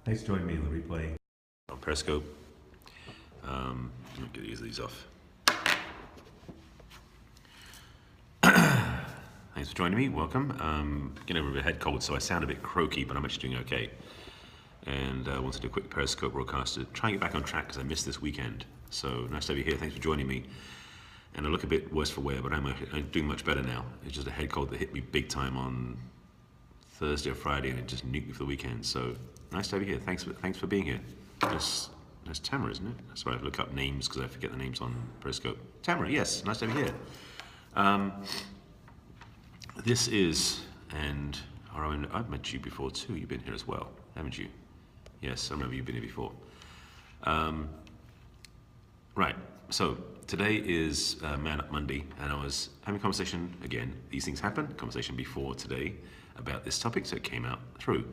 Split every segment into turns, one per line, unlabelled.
Thanks for joining me on the replay.
On Periscope. Let me get these off. Thanks for joining me. Welcome. Getting over a head cold, so I sound a bit croaky, but I'm actually doing okay. And I wanted to do a quick Periscope broadcast to try and get back on track because I missed this weekend. So nice to have you here. Thanks for joining me. And I look a bit worse for wear, but I'm doing much better now. It's just a head cold that hit me big time on Thursday or Friday, and it just nuked me for the weekend. So nice to have you here. Thanks for being here. That's Tamara, isn't it? That's why I look up names because I forget the names on Periscope. Tamara, yes, nice to have you here. This is, and I've met you before too. You've been here as well, haven't you? Yes, I remember you've been here before. Right, so today is Man Up Monday, and I was having a conversation, again, these things happen, conversation before today about this topic, so it came out through.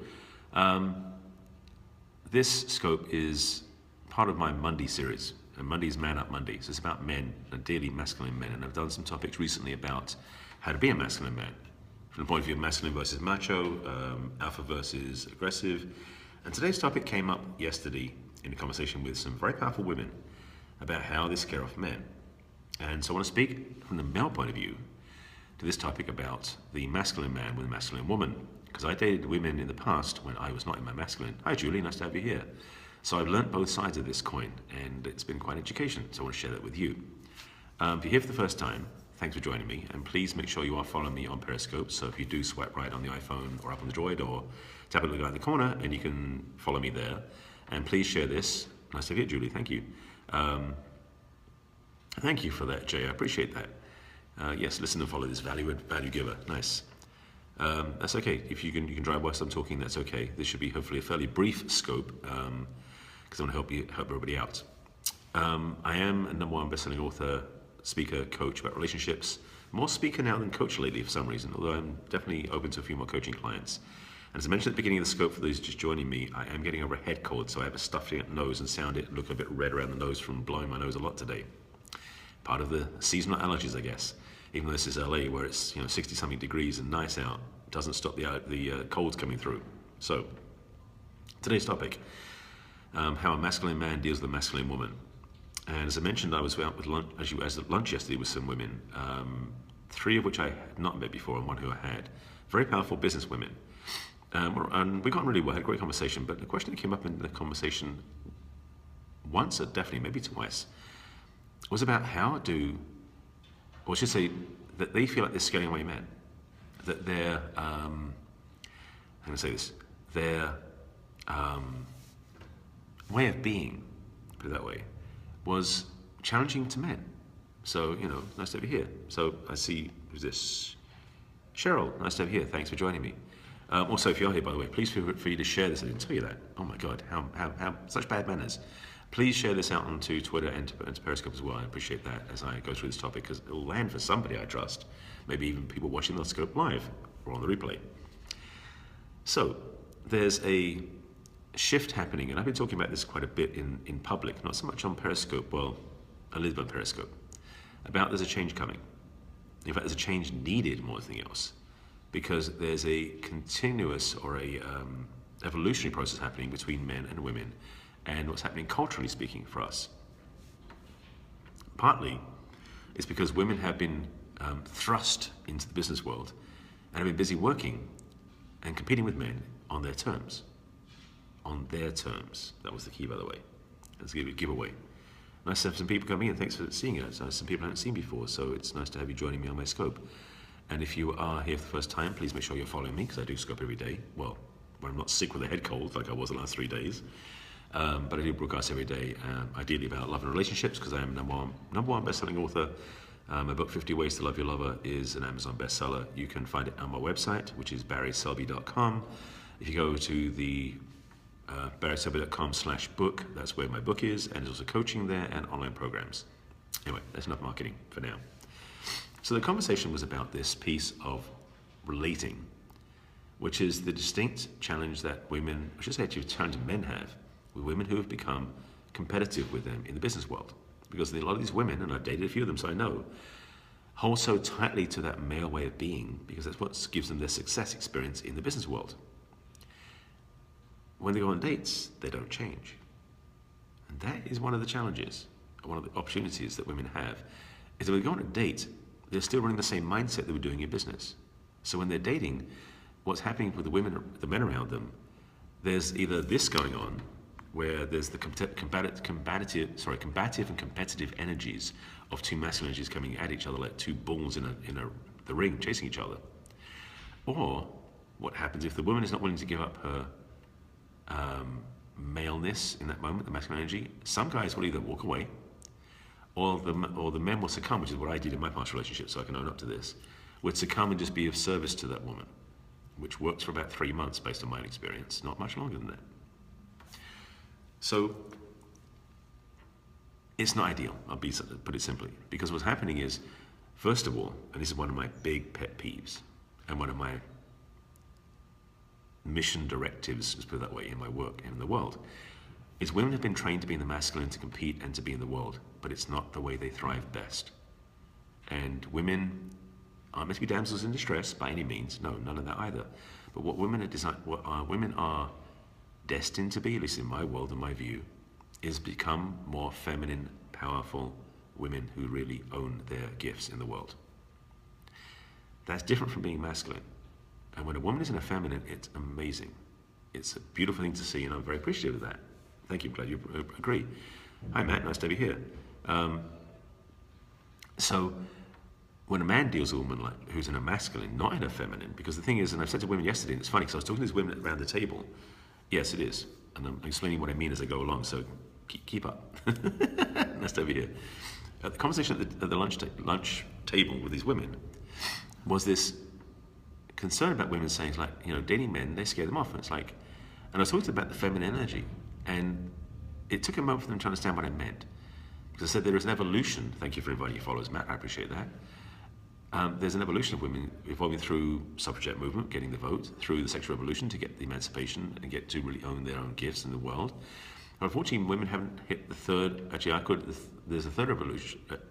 This scope is part of my Monday series, and Monday is Man Up Monday, so it's about men, ideally masculine men, and I've done some topics recently about how to be a masculine man, from the point of view of masculine versus macho, alpha versus aggressive, and today's topic came up yesterday in a conversation with some very powerful women about how they scare off men. And so I want to speak from the male point of view to this topic about the masculine man with a masculine woman, because I dated women in the past when I was not in my masculine. Hi Julie, nice to have you here. So I've learnt both sides of this coin, and it's been quite an education, so I want to share that with you. If you're here for the first time, thanks for joining me, and please make sure you are following me on Periscope. So if you do swipe right on the iPhone or up on the Droid, or tap on the guy in the corner, and you can follow me there. And please share this. Nice to have you, Julie, thank you. Thank you for that, Jay, I appreciate that. Yes, listen and follow this value giver, nice. That's okay, if you can drive whilst I'm talking, that's okay. This should be hopefully a fairly brief scope, because I want to help everybody out. I am a #1 best-selling author, speaker, coach about relationships. More speaker now than coach lately for some reason, although I'm definitely open to a few more coaching clients. And as I mentioned at the beginning of the scope, for those just joining me, I am getting over a head cold, so I have a stuffy nose and sound it look a bit red around the nose from blowing my nose a lot today. Part of the seasonal allergies, I guess. Even though this is LA, where it's 60-something degrees and nice out, doesn't stop the colds coming through. So today's topic, how a masculine man deals with a masculine woman. And as I mentioned, I was out with lunch, at lunch yesterday with some women, 3 of which I had not met before and 1 who I had. Very powerful business women. And we got really well, had a great conversation, but the question that came up in the conversation once, or definitely maybe twice, was about how or I should say, that they feel like they're scaring away men. That their, I'm going to say this, their way of being, put it that way, was challenging to men. So, nice to have you here. So I see, who's this? Cheryl, nice to have you here. Thanks for joining me. Also, if you're here, by the way, please feel free to share this. I didn't tell you that. Oh my God, how such bad manners. Please share this out onto Twitter and to Periscope as well. I appreciate that as I go through this topic, because it will land for somebody I trust. Maybe even people watching the scope live or on the replay. So there's a shift happening, and I've been talking about this quite a bit in public, not so much on Periscope, well, a little bit on Periscope, about there's a change coming. In fact, there's a change needed more than anything else, because there's a continuous or a evolutionary process happening between men and women, and what's happening culturally speaking for us. Partly it's because women have been thrust into the business world and have been busy working and competing with men on their terms. On their terms. That was the key, by the way. Let's give it a giveaway. Nice to have some people coming in. Thanks for seeing us. Some people I haven't seen before, so it's nice to have you joining me on my scope. And if you are here for the first time, please make sure you're following me, because I do scope every day. Well, when I'm not sick with a head cold like I was the last 3 days. But I do broadcast every day, ideally about love and relationships, because I am #1 best-selling author. My book, 50 Ways to Love Your Lover, is an Amazon bestseller. You can find it on my website, which is barryselby.com. If you go to the barryselby.com/book, that's where my book is, and there's also coaching there and online programs. Anyway, that's enough marketing for now. So the conversation was about this piece of relating, which is the distinct challenge that women, I should say actually challenge men have, with women who have become competitive with them in the business world. Because a lot of these women, and I've dated a few of them, so I know, hold so tightly to that male way of being, because that's what gives them their success experience in the business world. when they go on dates, they don't change. And that is one of the challenges, one of the opportunities that women have, is that when they go on a date, they're still running the same mindset they were doing in business. So when they're dating, what's happening with the men around them, there's either this going on, where there's the combative and competitive energies of two masculine energies coming at each other like two bulls in the ring chasing each other. Or what happens if the woman is not willing to give up her maleness in that moment, the masculine energy? Some guys will either walk away, or the men will succumb, which is what I did in my past relationship, so I can own up to this, would succumb and just be of service to that woman, which works for about 3 months based on my experience, not much longer than that. So it's not ideal, put it simply, because what's happening is, first of all, and this is one of my big pet peeves, and one of my mission directives, let's put it that way, in my work and in the world, is women have been trained to be in the masculine, to compete and to be in the world, but it's not the way they thrive best. And women aren't meant to be damsels in distress by any means, no, none of that either. But what women are destined to be, at least in my world and my view, is become more feminine, powerful women who really own their gifts in the world. That's different from being masculine. And when a woman is in a feminine, it's amazing. It's a beautiful thing to see, and I'm very appreciative of that. Thank you, I'm glad you agree. Hi Matt, nice to have you here. So when a man deals with a woman who's in a masculine, not in a feminine, because the thing is, and I've said to women yesterday, and it's funny, because I was talking to these women around the table. Yes, it is. And I'm explaining what I mean as I go along, so keep up. Nice to have you here. The conversation at the lunch table with these women was this concern about women saying, like, you know, dating men, they scare them off. And it's like, and I was talking about the feminine energy, and it took a moment for them to understand what I meant. Because I said there is an evolution. Thank you for inviting your followers, Matt, I appreciate that. There's an evolution of women evolving through suffragette movement, getting the vote, through the sexual revolution to get the emancipation and get to really own their own gifts in the world. But unfortunately, women haven't hit the third, there's a third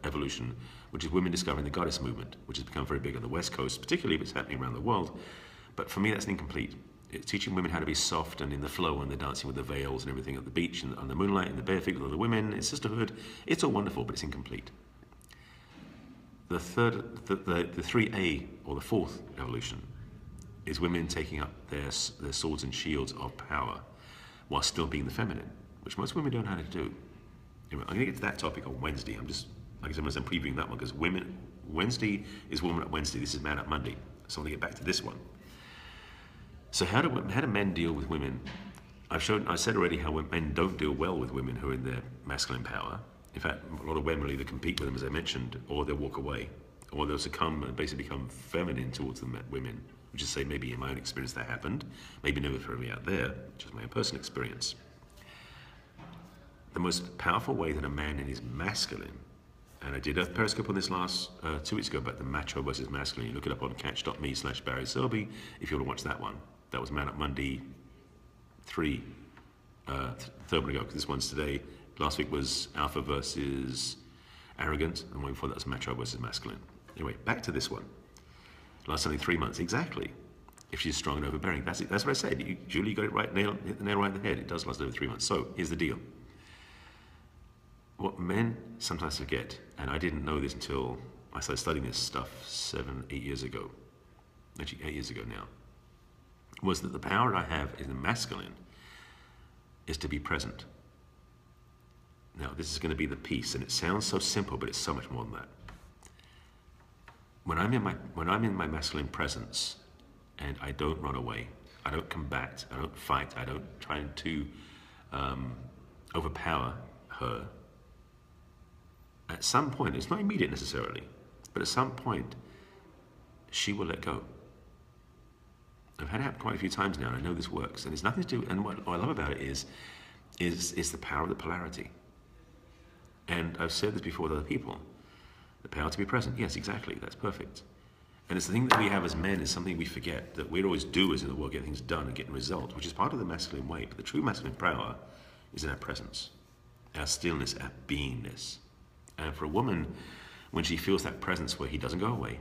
evolution, which is women discovering the goddess movement, which has become very big on the West Coast, particularly if it's happening around the world. But for me, that's incomplete. It's teaching women how to be soft and in the flow, and they're dancing with the veils and everything at the beach and on the moonlight and the bare feet of the women, in sisterhood. It's all wonderful, but it's incomplete. The 3A, or the fourth evolution, is women taking up their swords and shields of power while still being the feminine, which most women don't know how to do. Anyway, I'm going to get to that topic on Wednesday. I'm just, like I said, I'm previewing that one, because Wednesday is Woman Up Wednesday. This is Man Up Monday. So I'm going to get back to this one. So how do men deal with women? I said already how men don't deal well with women who are in their masculine power. In fact, a lot of women will either compete with them, as I mentioned, or they'll walk away, or they'll succumb and basically become feminine towards the women, which is, say, maybe in my own experience that happened, maybe never for me out there, just my own personal experience. The most powerful way that a man is masculine, and I did a Periscope on this last 2 weeks ago about the macho versus masculine. You look it up on catch.me/barryselby if you want to watch that one. That was Man Up Monday 3, third one ago, because this one's today. Last week was alpha versus arrogant, and one before that was macho versus masculine. Anyway, back to this one. Last only 3 months, exactly. If she's strong and overbearing, that's what I said. Julie got it right, hit the nail right in the head. It does last over 3 months. So here's the deal. What men sometimes forget, and I didn't know this until I started studying this stuff 8 years ago, actually 8 years ago now, was that the power I have in the masculine is to be present. Now, this is going to be the piece, and it sounds so simple, but it's so much more than that. When I'm in my masculine presence, and I don't run away, I don't combat, I don't fight, I don't try to overpower her. At some point, it's not immediate necessarily, but at some point, she will let go. I've had it happen quite a few times now, and I know this works, and it's nothing to do. And what I love about it is the power of the polarity. And I've said this before with other people. The power to be present. Yes, exactly. That's perfect. And it's the thing that we have as men is something we forget, that we'd always do is in the world, get things done and get results, which is part of the masculine way. But the true masculine power is in our presence, our stillness, our beingness. And for a woman, when she feels that presence where he doesn't go away,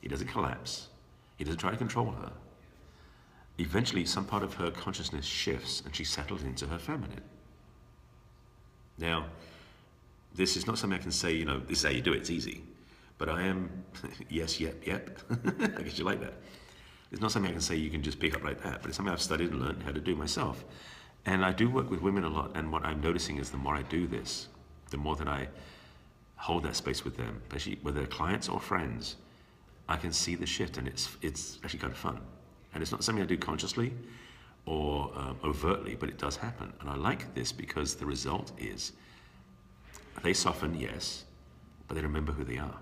he doesn't collapse, he doesn't try to control her, eventually some part of her consciousness shifts and she settles into her feminine. Now, this is not something I can say, you know, this is how you do it, it's easy. But I am, yes, yep. I guess you like that. It's not something I can say you can just pick up like that, but it's something I've studied and learned how to do myself. And I do work with women a lot, and what I'm noticing is the more I do this, the more that I hold that space with them, especially whether they're clients or friends, I can see the shift, and it's actually kind of fun. And it's not something I do consciously or overtly, but it does happen. And I like this because the result is they soften, yes, but they remember who they are.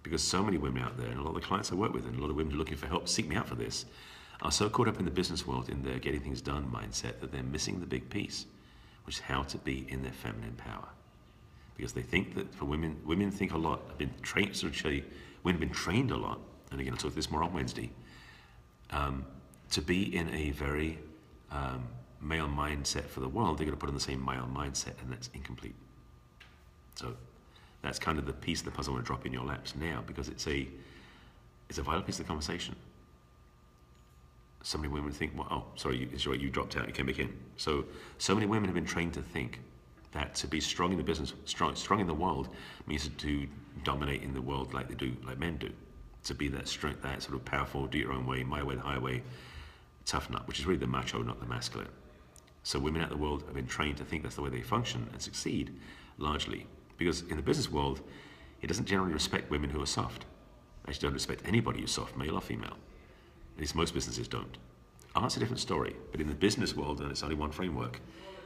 Because so many women out there, and a lot of the clients I work with, and a lot of women who are looking for help, seek me out for this, are so caught up in the business world, in their getting things done mindset, that they're missing the big piece, which is how to be in their feminine power. Because they think that for women think a lot, have been trained, women have been trained a lot, and again, I'll talk this more on Wednesday, to be in a very male mindset for the world. They're going to put on the same male mindset, and that's incomplete. So that's kind of the piece of the puzzle I want to drop in your laps now, because it's a vital piece of the conversation. So many women think, well, oh, sorry, you dropped out, you came back in. So many women have been trained to think that to be strong in the business, strong in the world, means to dominate in the world like they do, like men do. To be that strength, that sort of powerful, do your own way, my way, the highway, tough nut, which is really the macho, not the masculine. So women out in the world have been trained to think that's the way they function and succeed, largely. Because in the business world, it doesn't generally respect women who are soft. They actually don't respect anybody who's soft, male or female. At least most businesses don't. Art's a different story, but in the business world, and it's only one framework,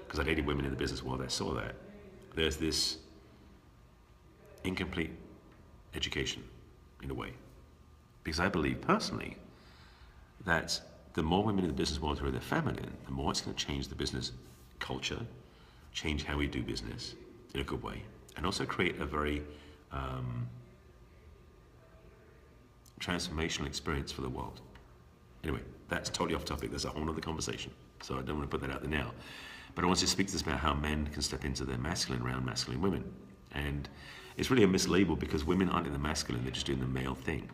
because I dated women in the business world, I saw that. There's this incomplete education, in a way. Because I believe, personally, that the more women in the business world who are the feminine, the more it's going to change the business culture, change how we do business in a good way, and also create a very transformational experience for the world. Anyway, that's totally off topic. There's a whole other conversation, so I don't want to put that out there now. But I want to speak to this about how men can step into their masculine around masculine women. And it's really a mislabel, because women aren't in the masculine, they're just doing the male thing,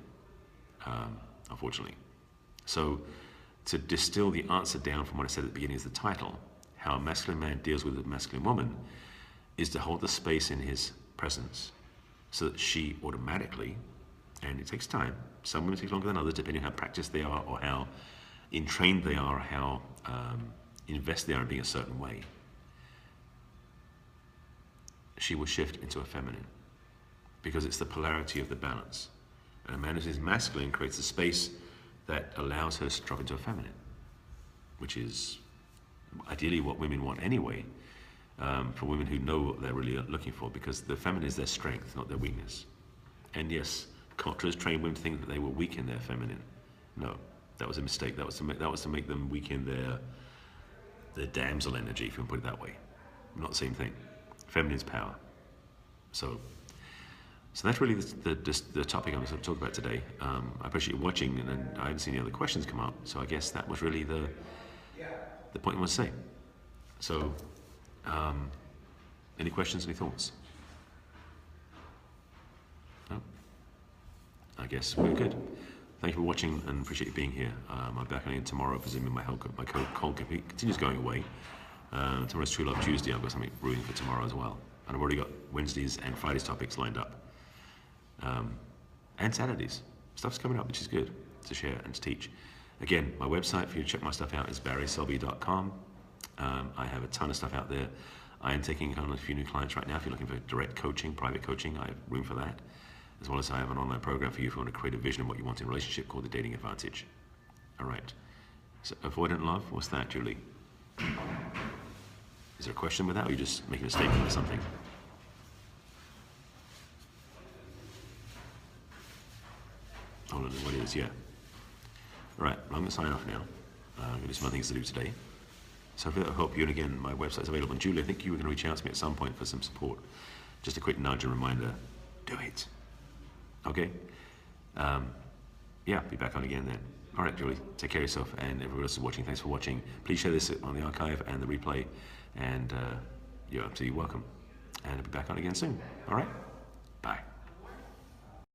unfortunately. So to distill the answer down from what I said at the beginning as the title, how a masculine man deals with a masculine woman, is to hold the space in his presence so that she automatically, and it takes time, some women take longer than others depending on how practiced they are or how entrained they are, or how invested they are in being a certain way, she will shift into a feminine, because it's the polarity of the balance. And a man who is masculine creates a space that allows her to drop into a feminine, which is ideally what women want anyway, for women who know what they're really looking for, because the feminine is their strength, not their weakness. And yes, cultures train women to think that they were weak in their feminine. No, that was a mistake. That was to make them weak in their damsel energy, if you can put it that way. Not the same thing. Feminine's power. So that's really the topic I'm going to talk about today. I appreciate you watching, and I haven't seen any other questions come up, so I guess that was really the point I want to say. So, any questions, any thoughts? No? I guess we're good. Thank you for watching, and appreciate you being here. I'll be back on again tomorrow, presuming my cold continues going away. Tomorrow's True Love Tuesday. I've got something brewing for tomorrow as well. And I've already got Wednesdays and Fridays topics lined up. And Saturdays. Stuff's coming up, which is good to share and to teach. Again, my website for you to check my stuff out is barryselby.com. I have a ton of stuff out there. I am taking on a few new clients right now. If you're looking for direct coaching, private coaching, I have room for that. As well as I have an online program for you if you want to create a vision of what you want in a relationship called the Dating Advantage. All right. So, avoidant love, what's that, Julie? Is there a question with that, or are you just making a statement or something? Hold on, what it is, yeah. All right, well, I'm going to sign off now. I'm going to do some other things to do today. So hopefully that'll help you. And again, my website's available. And Julie, I think you were going to reach out to me at some point for some support. Just a quick nudge and reminder, do it. Okay? Yeah, be back on again then. All right, Julie, take care of yourself, and everyone else is watching, thanks for watching. Please share this on the archive and the replay, and you're absolutely welcome. And I'll be back on again soon. All right? Bye.